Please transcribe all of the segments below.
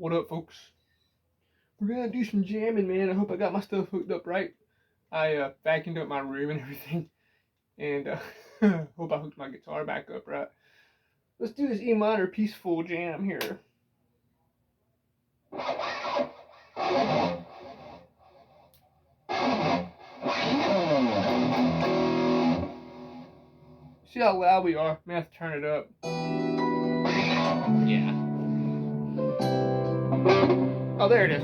What up, folks? We're gonna do some jamming, man. I hope I got my stuff hooked up right. I vacuumed up my room and everything, and hope I hooked my guitar back up right. Let's do this E minor peaceful jam here. See how loud we are? May have to turn it up. Yeah. Oh, there it is.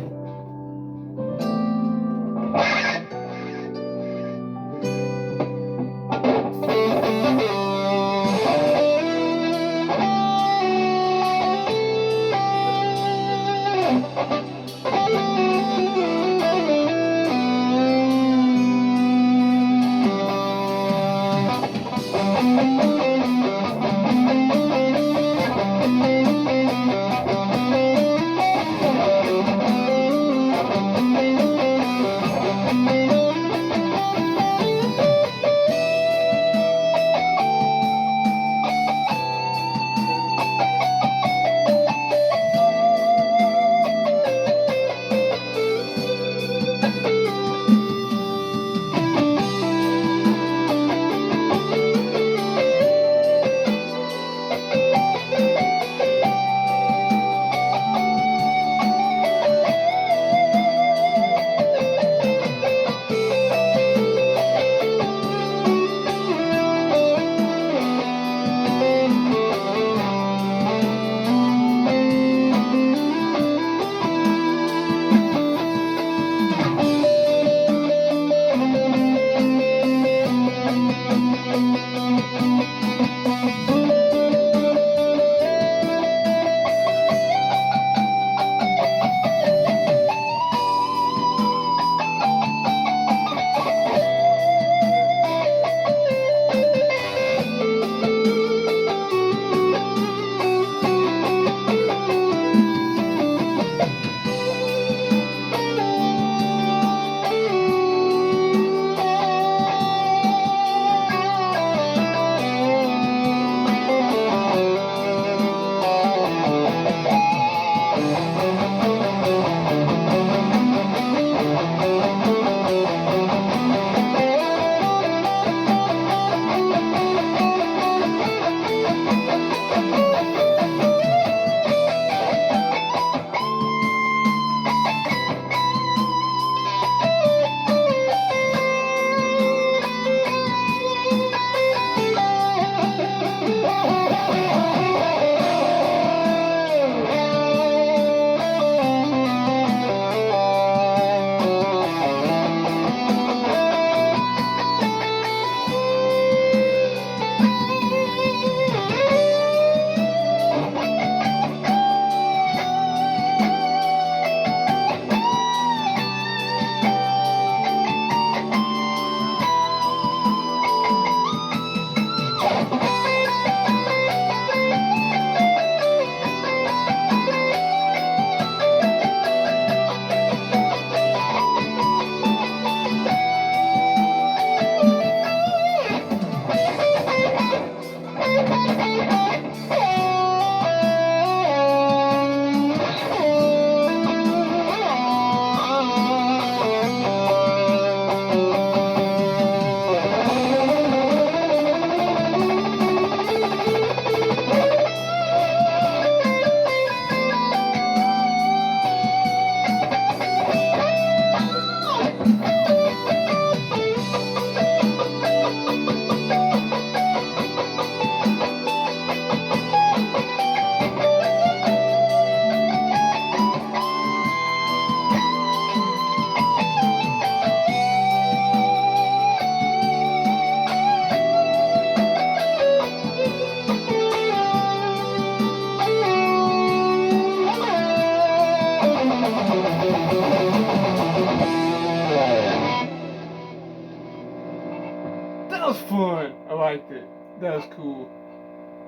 That was fun. I liked it. That was cool.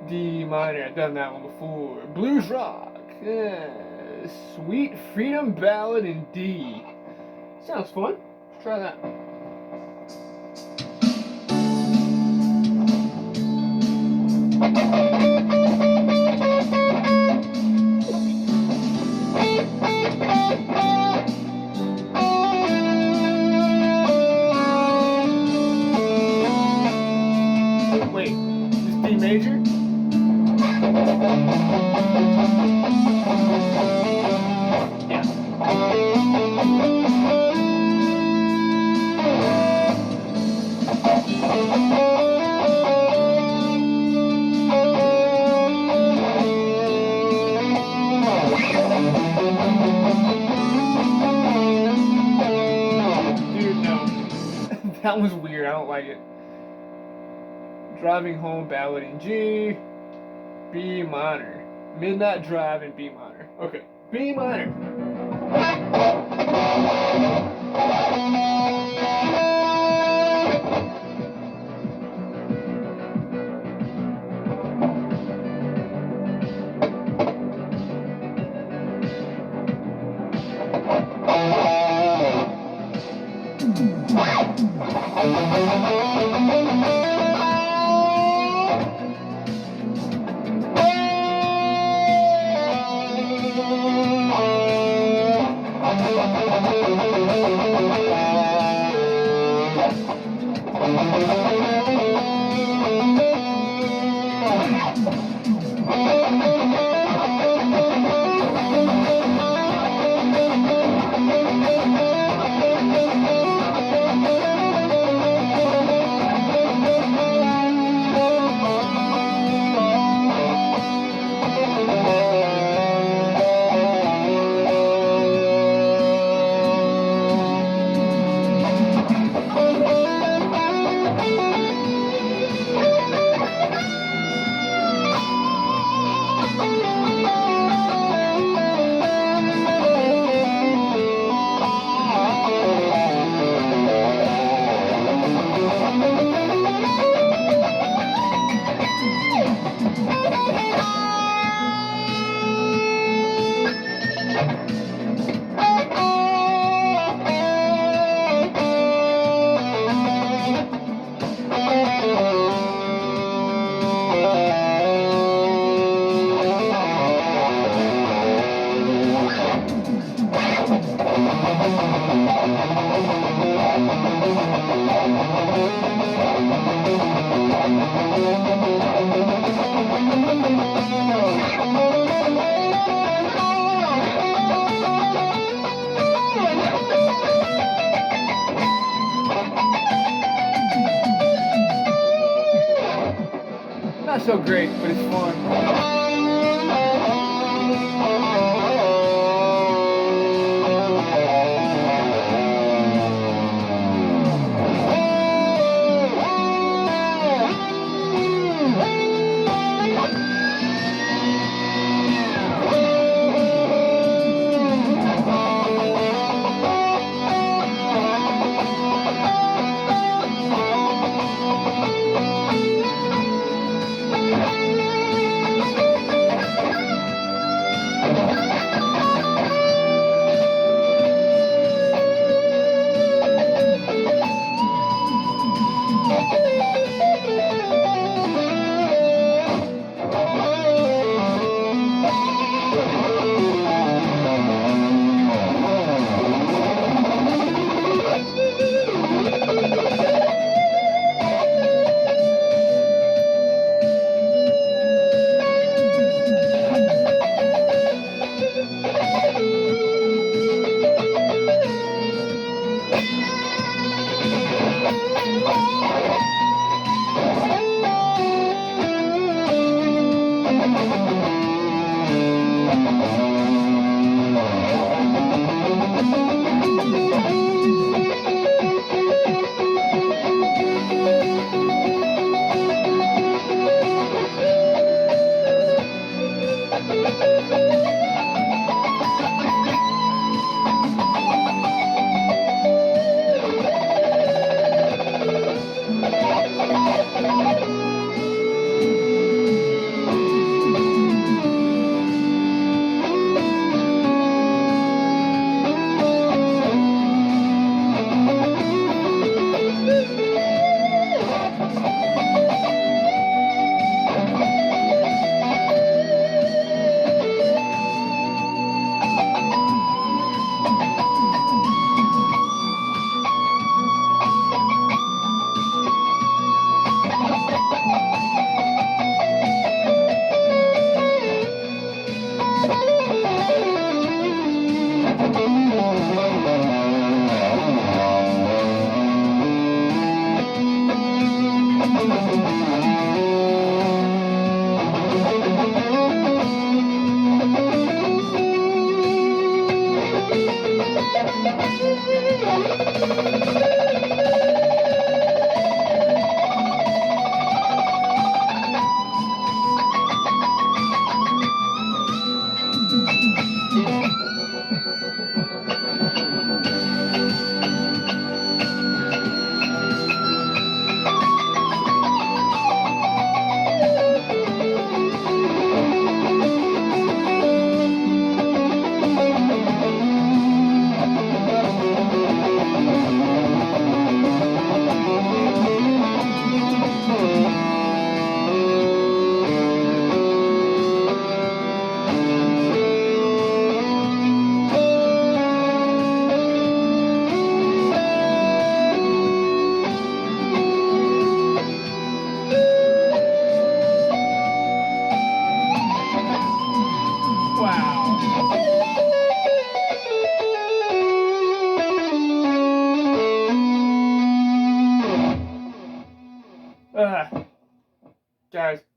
D minor, I've done that one before. Blues rock. Yeah. Sweet Freedom Ballad in D. Sounds fun. Try that. D major. Dude, no. That was weird. I don't like it. Driving home ballad in G, B minor. Midnight Drive in B minor. Okay, B minor. Not so great, but it's fun.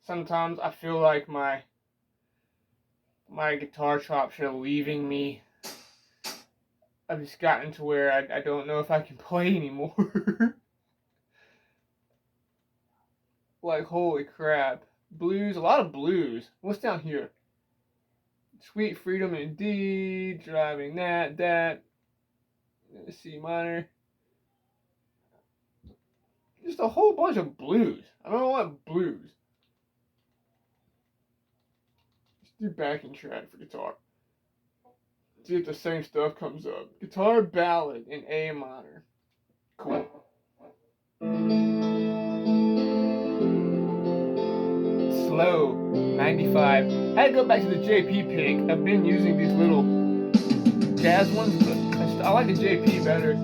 Sometimes I feel like my guitar chops are leaving me. I've just gotten to where I don't know if I can play anymore. Like, holy crap. Blues, a lot of blues. What's down here? Sweet Freedom in D, driving that. C minor. Just a whole bunch of blues. I don't want blues. Let's do backing track for guitar. See if the same stuff comes up. Guitar ballad in A minor. Cool. Slow, 95. I had to go back to the JP pick. I've been using these little jazz ones, but I like the JP better.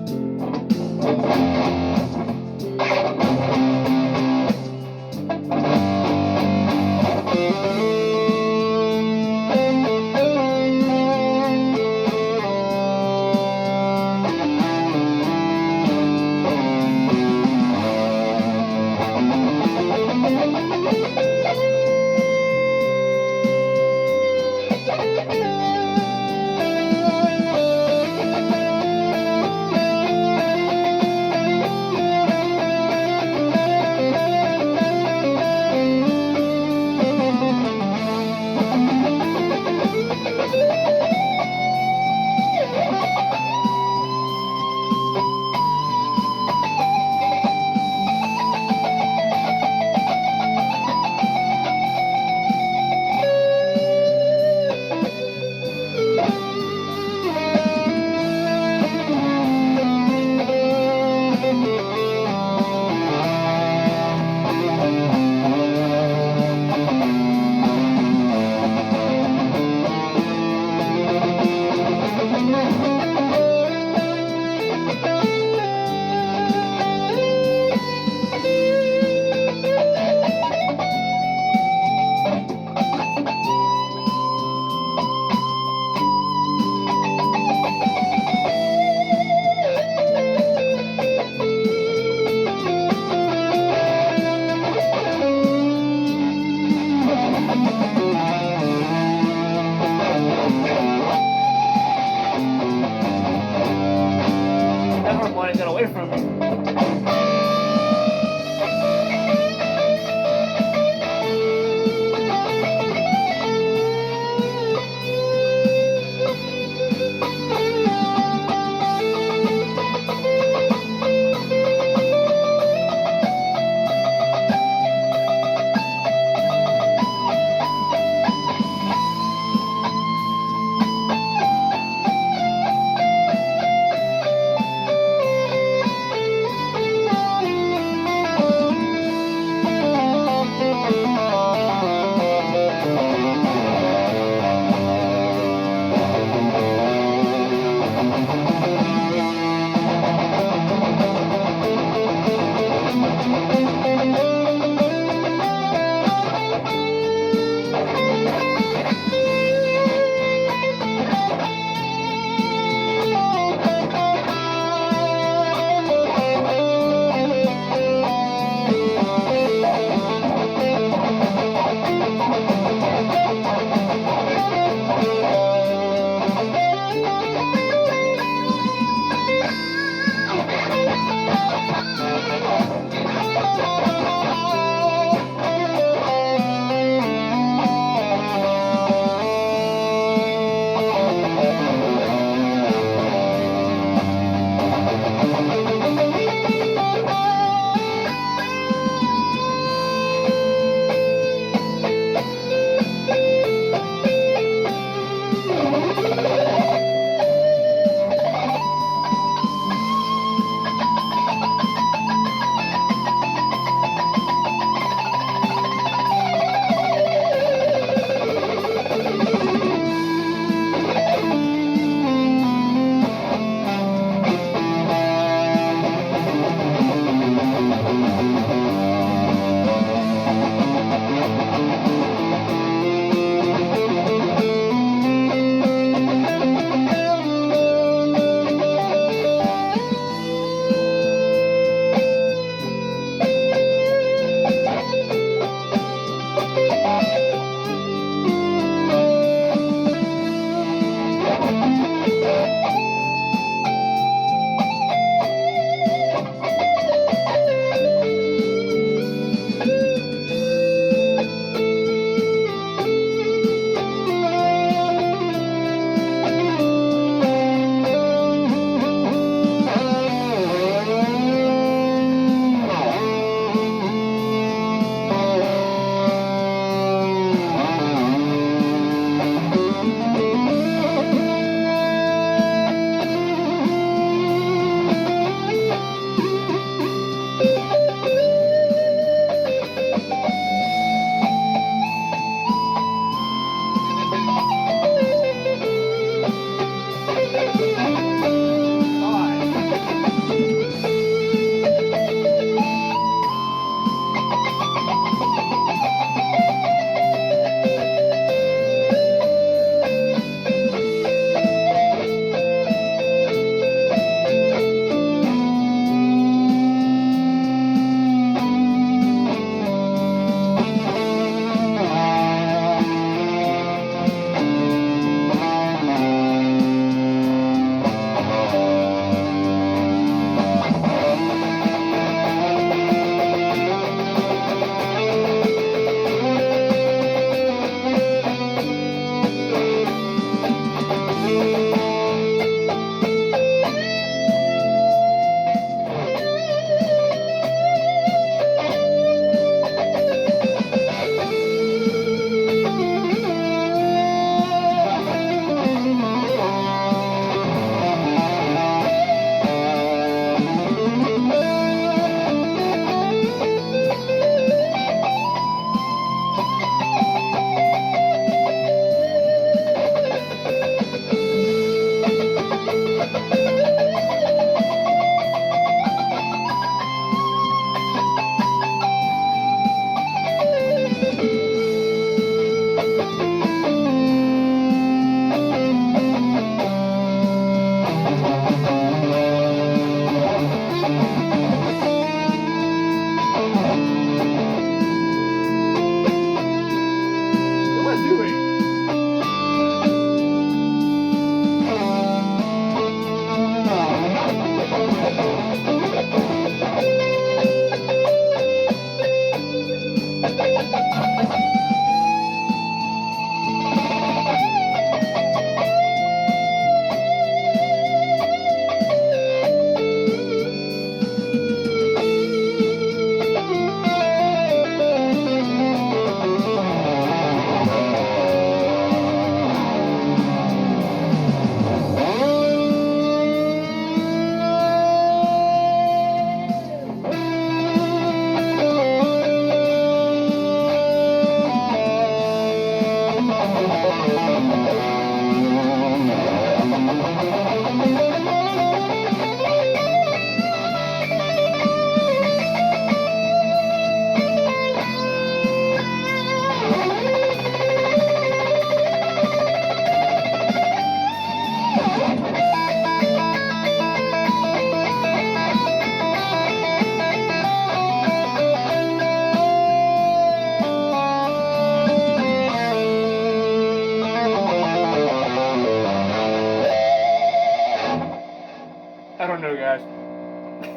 Got away from me.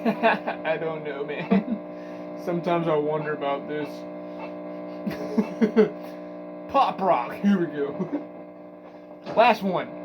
I don't know, man. Sometimes I wonder about this. Pop rock. Here we go. Last one.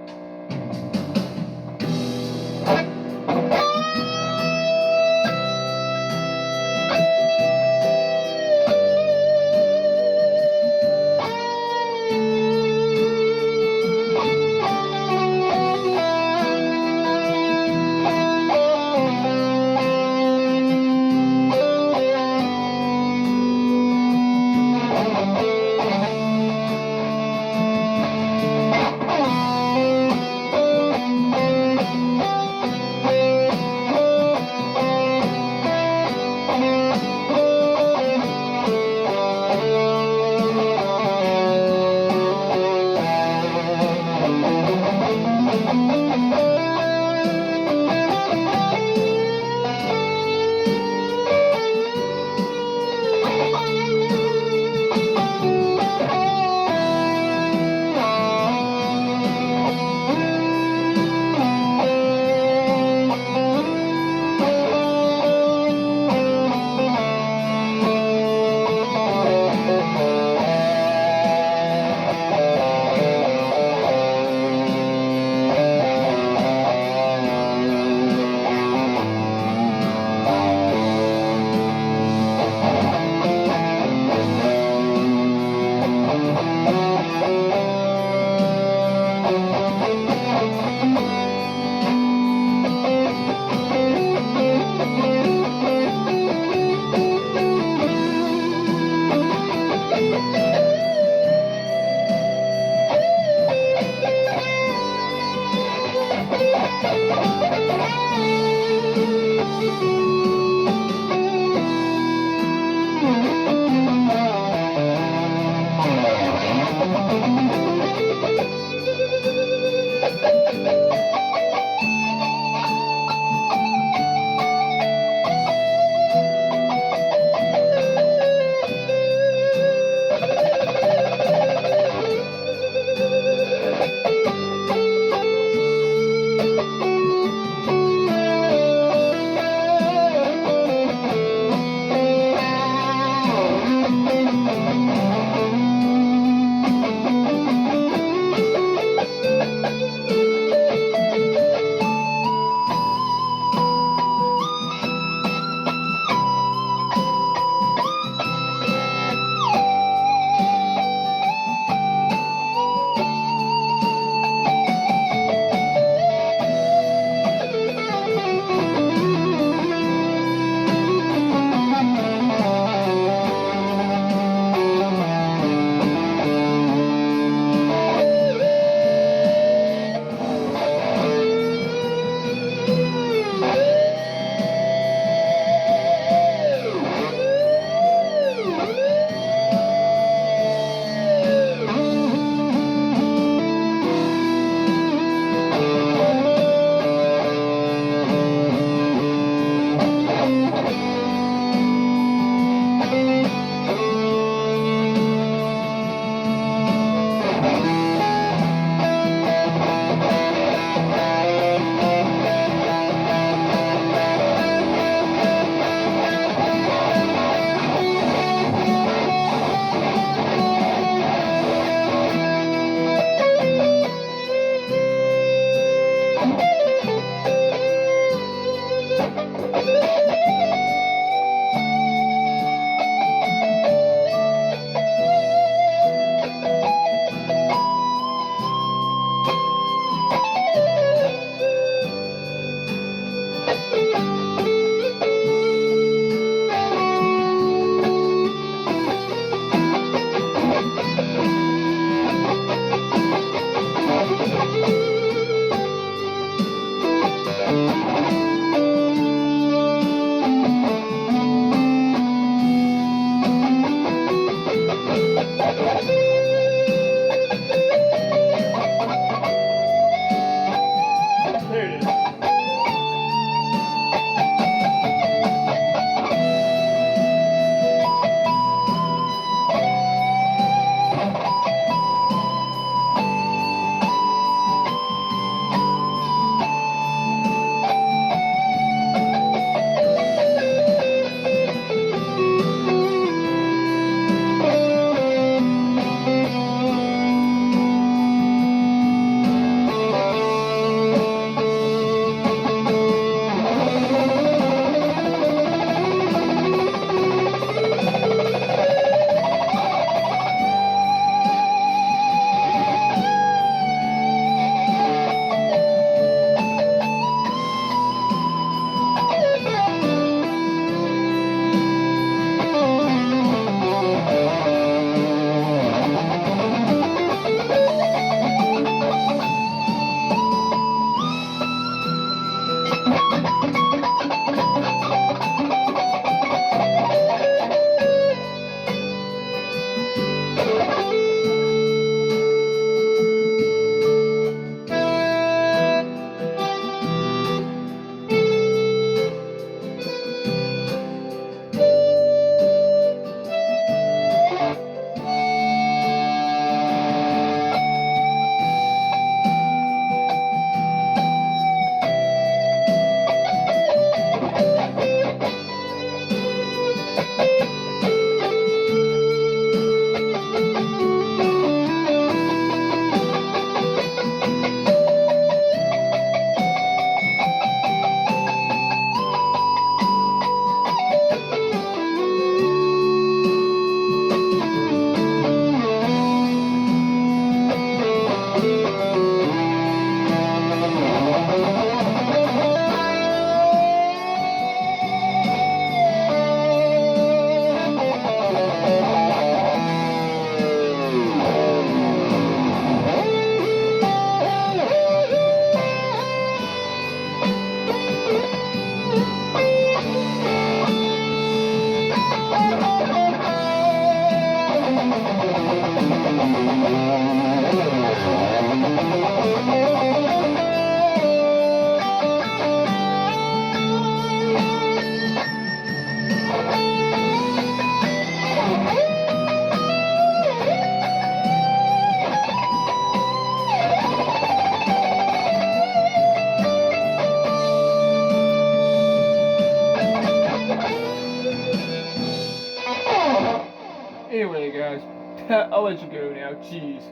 I'll let you go now. Jeez.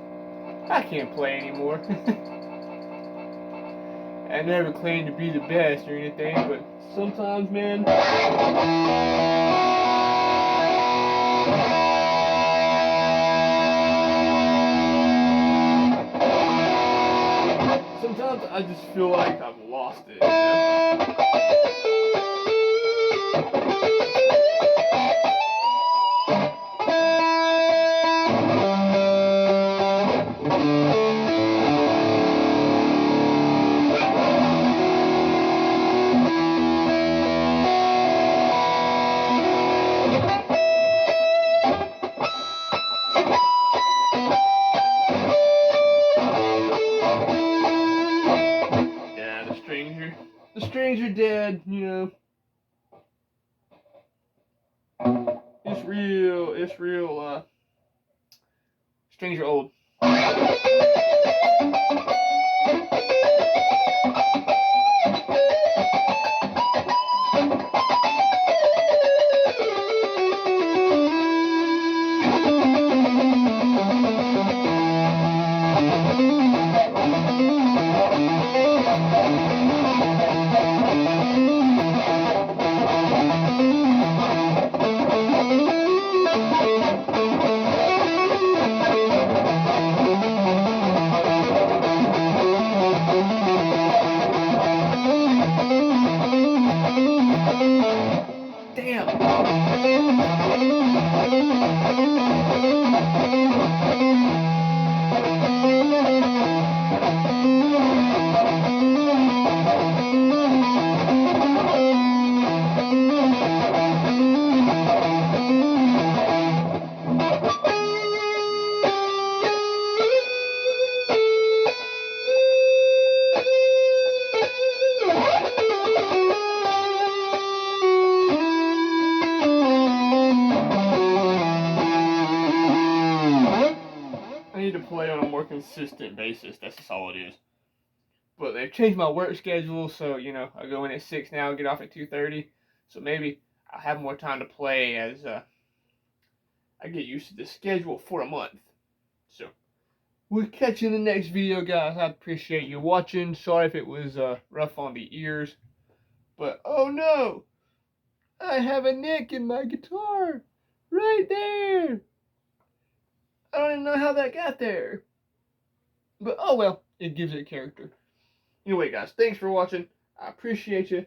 I can't play anymore. I never claimed to be the best or anything, but sometimes, man. Sometimes I just feel like I've lost it. You know? The stranger dead, you know. It's real, stranger old. To play on a more consistent basis. That's just all it is. But they've changed my work schedule, so you know I go in at 6 now, get off at 2:30. So maybe I'll have more time to play as I get used to the schedule for a month. So we'll catch you in the next video, guys. I appreciate you watching. Sorry if it was rough on the ears, but oh no, I have a nick in my guitar right there. I don't even know how that got there. But oh well, it gives it character. Anyway, guys, thanks for watching. I appreciate you.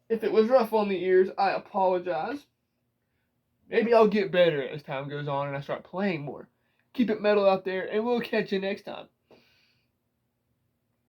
If it was rough on the ears, I apologize. Maybe I'll get better as time goes on and I start playing more. Keep it metal out there, and we'll catch you next time.